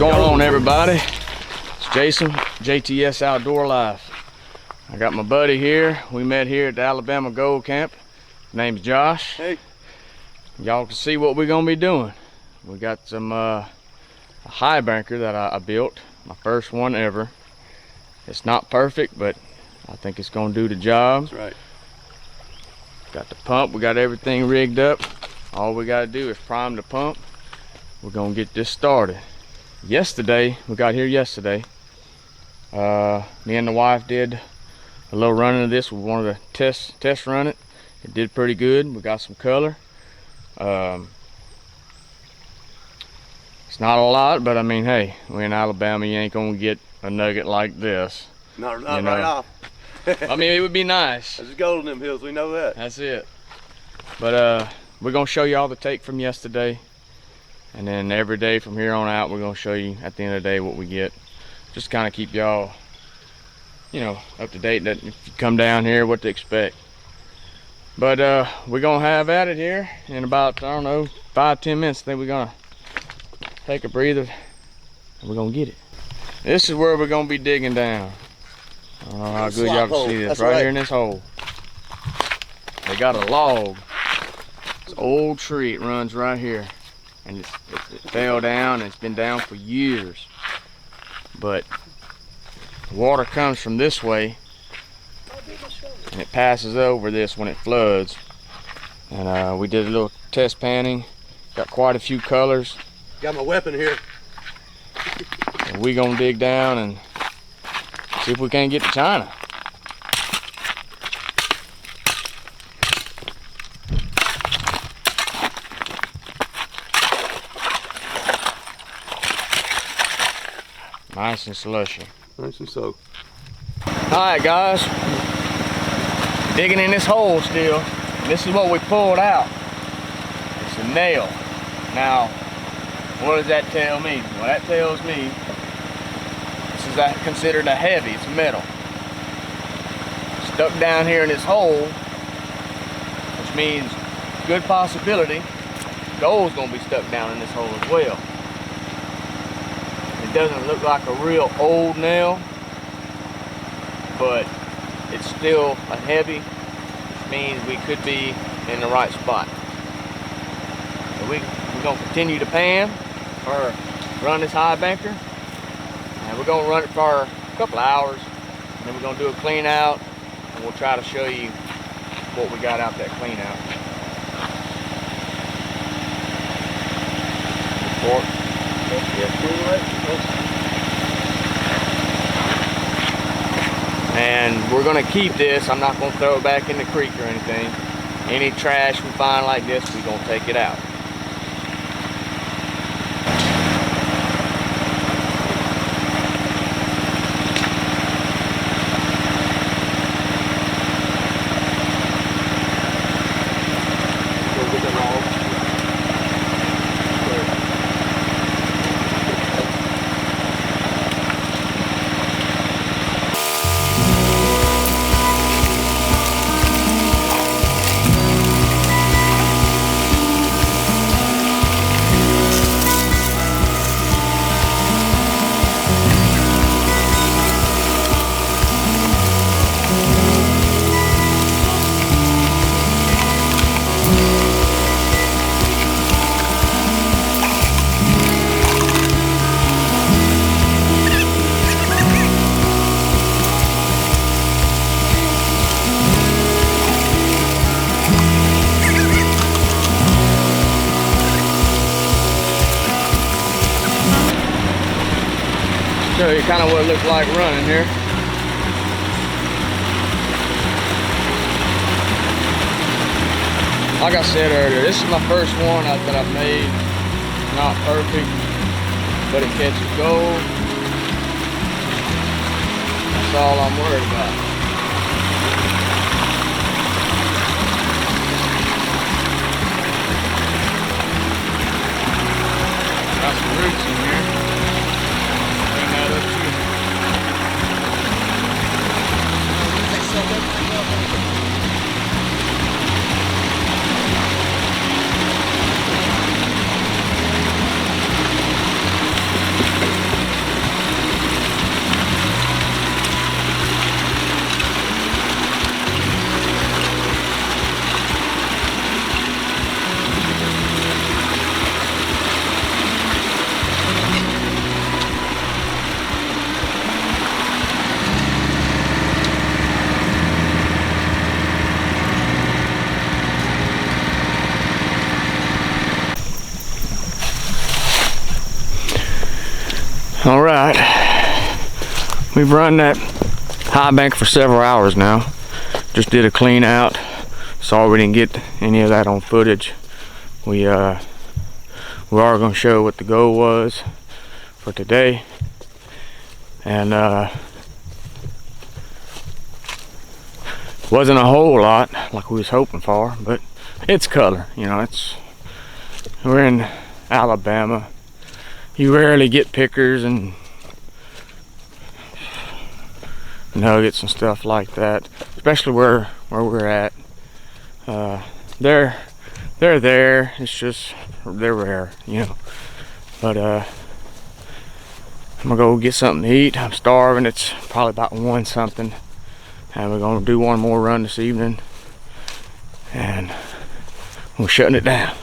going on, everybody? It's Jason, JTS Outdoor Life. I got my buddy here. We met here at the Alabama Gold Camp. His name's Josh. Hey. Y'all can see what we're gonna be doing. We got some a high banker that I built, my first one ever. It's not perfect, but I think it's gonna do the job. That's right. Got the pump, we got everything rigged up. All we gotta do is prime the pump. We're gonna get this started. We got here yesterday. Me and the wife did a little running of this. We wanted to test run it. It did pretty good. We got some color. It's not a lot, but I mean, hey, we're in Alabama. You ain't gonna get a nugget like this. Not right off. I mean, it would be nice. There's gold in them hills, we know that. That's it. But we're gonna show you all the take from yesterday, and then every day from here on out, we're gonna show you at the end of the day what we get. Just kind of keep y'all, you know, up to date. That if you come down here, what to expect. But we're gonna have at it here in about, I don't know, 5-10 minutes. I think we're gonna take a breather and we're gonna get it. This is where we're gonna be digging down. I don't know how good y'all can see this. That's right here in this hole. They got a log. It's an old tree. It runs right here, and it fell down, and it's been down for years. But the water comes from this way, and it passes over this when it floods. And we did a little test panning. Got quite a few colors. Got my weapon here. And we gonna dig down and see if we can't get to China. Nice and slushy. Nice and soaked. Alright guys, digging in this hole still. And this is what we pulled out. It's a nail. Now, what does that tell me? Well, that tells me this is considered a heavy, it's metal. Stuck down here in this hole, which means good possibility gold's gonna be stuck down in this hole as well. It doesn't look like a real old nail, but it's still a heavy, which means we could be in the right spot. So we're gonna continue to pan or run this high banker, and we're gonna run it for a couple of hours, and then we're gonna do a clean out, and we'll try to show you what we got out that clean out. Report. And we're gonna keep this. I'm not gonna throw it back in the creek or anything. Any trash we find like this, we're gonna take it out. Show you kind of what it looks like running here. Like I said earlier, this is my first one that I've made. Not perfect, but it catches gold. That's all I'm worried about. Got some roots in here. All right, we've run that high bank for several hours now. Just did a clean out. Sorry we didn't get any of that on footage. We are going to show what the goal was for today, and wasn't a whole lot like we was hoping for, but it's color, you know. We're in Alabama. You rarely get pickers and nuggets and stuff like that, especially where we're at. They're there. It's just they're rare, you know. But I'm gonna go get something to eat. I'm starving. It's probably about 1 something, and we're gonna do one more run this evening, and we're shutting it down.